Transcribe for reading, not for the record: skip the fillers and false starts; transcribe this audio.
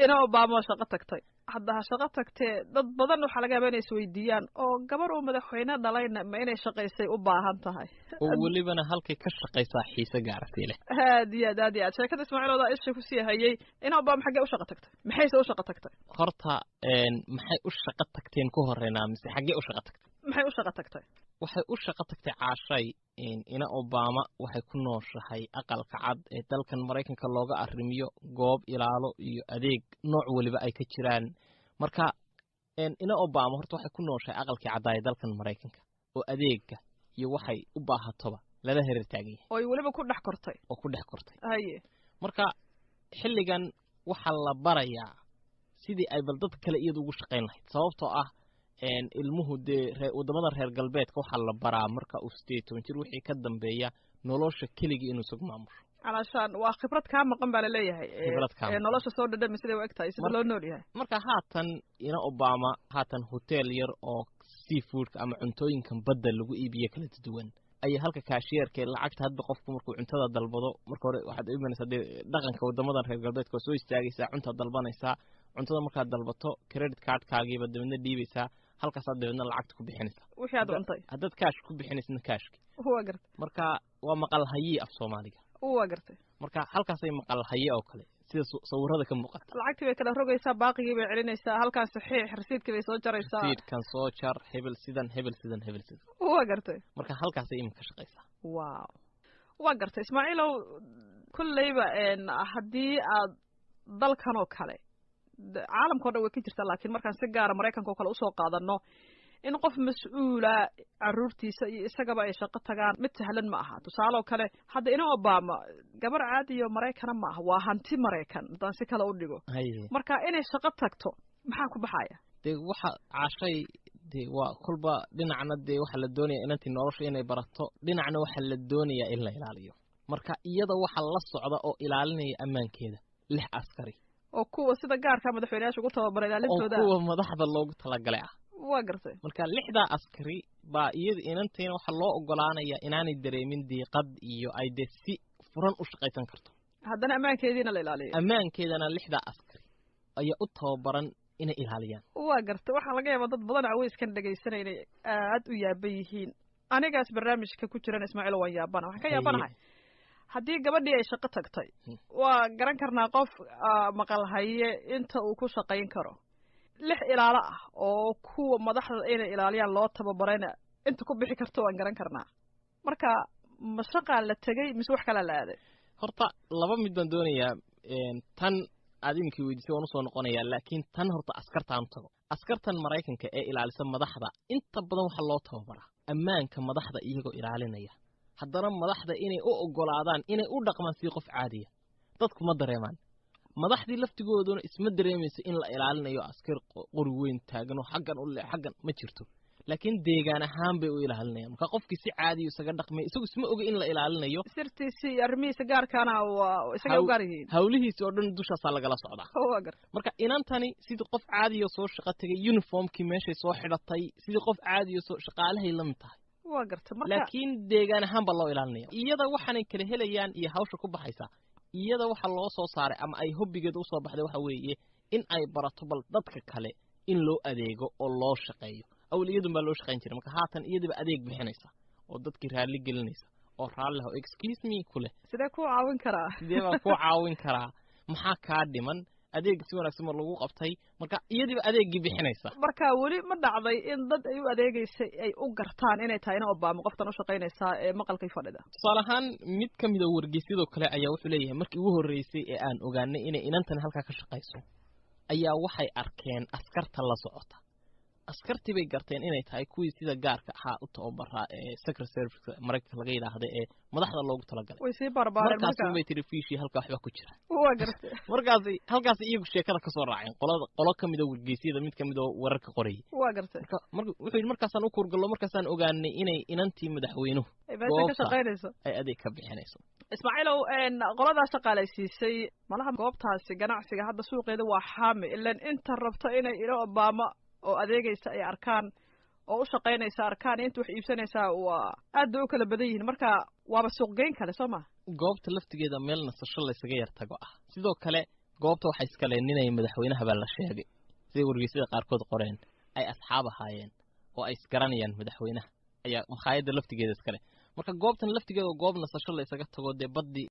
ina Obama shaqo tagtay hadda shaqo tagtay dad badan waxa laga yaabaa inay isweydiiyaan oo gabar uu madaxweyne dhalayna ma inay shaqaysay u baahan tahay oo walibana halkay ka shaqaysaa xiise gaartay leh aad sheekada Ismaaciil oo isha ku sii hayay ina Obama xagee u shaqo tagtay maxay soo shaqo tagtay horta maxay u shaqo tagteen ku horeynaa mise xagee u shaqo tagtay maxay u shaqo tagtay waxay u shaqo tagtay caashay ina Obama waxay ku nooshahay aqalka cad ee dalkan Mareykanka looga arrimiyo goob ilaalo iyo adeeg nooc waliba ay ka jiraan marka ina Obama horta waxay ku nooshahay aqalkii cad ee dalkan Mareykanka oo adeega iyo waxay u baahatoba lala heer taagay oo waliba ku dhex kortay haye marka xilligan waxa la barayaa sidii ay bal dad kale iyadu ugu shaqeyn lahayd sababtoo ah ilmuhu wadamada reer galbeedka waxa la baraa marka uu 18 jir wixii ka dambeeya nolosha kaliya inuu sug maamusho alashan waa khibrad ka maqan baa leeyahay nolosha soo dhadhami sida waqtiga sida loo nool yahay marka haatan ina Obama haatan hotel yar oo seafood ama cuntooyinkan badda lagu iibiyo kala duwan ay halka kaashiyerka lacagta hadba qofku markuu cuntada dalbado marka hore waxaad iimanaysaa dhaqanka wadamada reer galbeedka soo istaagaysaa cunta dalbanaysaa cuntada markaad dalbato credit card kaagiiba dibadna dhiibaysaa halkaas aad dibadna lacagta ku bixinaysaa wixii aad cuntay haddaad kaash ku bixinaysna kaashki waa gartay marka waa maqal hayi af Soomaaliga waa gartay marka halkaas ay maqal hayi oo kale sida sawirada ka muuqata lacagtii bay kala rogaysaa baaqigii bay celinaysaa halkaas saxiix rasiidkii bay soo jaraysaa rasiidkan soo jar hebel sidan waa gartay marka halkaas ay imka shaqaysaa wow waa gartay Ismaaciilow kullayba haddii aad dalkan oo kale caalamka oo dhan way ka jirtaa laakiin markaan si gaar ah Mareykanka oo kale u soo qaadano in qof mas'uula caruurtiisa iyo isagaba ay shaqo tagaan mid sahlan ma aha tusaale kale hadda ina Obama gabar caadi iyo Mareykan ma aha waa hanti Mareykan dan si kale u dhigo marka inay shaqo tagto maxaa ku baxaya waxa caashay waa kulba dhinacna waxa la doonayaa inantii nolosha inay barato dhinacna waxa la doonayaa in la ilaaliyo marka iyada waxa la socda oo ilaalinaya ammaankeeda 6 askari oo kuwa sida gaarka madaxweynayaasha ugu tababaray ilaalintooda oo kuwa madaxda loogu talagalay waa gartay marka 6 askari baa iyada inanteena waxa loo ogolaanayaa inaanay dareemin diiqad iyo ay si furan u shaqaysan karto haddana ammaankeedina la ilaaliyo ammaankeedana 6 askari ayaa u tababaran inay ilaaliyaan waa gartay waxa laga yaabaa dad badan aweyskan dhageysanayna aad u yaaban yihiin anigaas barnaamijka ku jiran Ismaaciil waan yaabana waxaan ka yaabanahay haddii gabadhii ay shaqo tagtay waa garan karnaa qof maqal haye inta uu ku shaqayn karo 6 ilaalo ah oo kuwa madaxda inay ilaaliyaan loo tababarayna inta ku bixi karto waan garan karnaa marka ma shaqa la tagay mise wax kale la aaday horta laba mid baan doonayaa tan adinkii weydiisay waan soo noqonayaa laakiin tan horta askartaan tago askartan Mareykanka ee ilaalisa madaxda inta badan waxa loo tababaraa ammaanka madaxda iyagoo ilaalinaya haddana madaxda inay u ogolaadaan inay u dhaqmaan si qof caadi ah dadku ma dareemaan madaxdii laftigooduna isma dareemayso in la ilaalinayo askar qori weyn taagan oo xaggan ma jirto laakiin deegaan ahaan bay u ilaalinayaan marka qofkii si caadi ah isaga dhaqmay isagu isma oga in la ilaalinayo sirtiisi armiisa gaarkaana waa isaga u gaar yihiin hawlihiisa oo dhan dushaasa lagala socdaa marka inantani sidii qof caadi ah soo shaqo tagay uniformkii meeshay soo xidhatay sidii qof caadi ah soo shaqaalahay la mid tahay waa gartay marka laakiin deegaan ahaan baa loo ilaalinaya iyada waxaanay kala helayaan iyo hawsha ku baxaysa iyada waxa loo soo saaray ama ay hobbigeeda u soo baxday waxa weeye in ay barato bal dadka kale in loo adeego oo loo shaqeeyo awliyadu ma loo shaqeyn jiray marka haatan iyadiba adeeg bixinaysa oo dadkii raali gelinaysa oo raali ah excuse me kule sidee ku caawin karaa maxaa ka dhiman adeeg si wanaagsan lagu qabtay marka iyadiba adeegii bixinaysa marka wali ma dhacday in dad ay u adeegaysay ay u gartaan inay tahay ina Obama qoftan u shaqeynaysa ee maqalkay fadhida tusaalahan mid kamid ah wargeysyada kale ayaa wuxuu leeyahay markii ugu horeysay ee aan ogaanay inay inantan halka ka shaqeyso ayaa waxay arkeen askarta la socota askartii bay garteen inay tahay kuwii sida gaarka ahaa u tababaraa ee secret service Mareykanka laga yiraahdo ee madaxda loogu talagalay way sii barbaareen markaas way tiri fiishi halka waxba ku jira waa gartay markaas iyagu sheekada ka soo raaceen qolo kamid ah wargeysyada mid kamid ah wararka qoray waa gartay wuxuu yiri markaasaan u kurgalo markaasaan ogaanay inay inantii madaxweynuhu ka shaqeynayso ay adeeg ka bixinayso Ismaaciilow qolada shaqaalaysiisay malaha goobtaasi ganacsiga hadda suuqeeda waa xaami ilaan inta rabto inay ina Obama oo adeegaysa ay arkaan oo u shaqeynaysa arkaan inta wax iibsanaysa waa aad u kala badan yihiin marka waaba suuq geyn kale Soomaa goobta laftigeeda meel nasasho la isaga yar tago ah sidoo kale goobta waxa iska leen inay madaxweynaha baa la sheegay si wargeysada qaarkood qoreen ay asxaab ahaayeen oo ay isgaranayaan madaxweynaha ayaa makhaayada laftigeeda iska leh marka goobtan laftigeeda goob nasasho la isaga tago dee baddi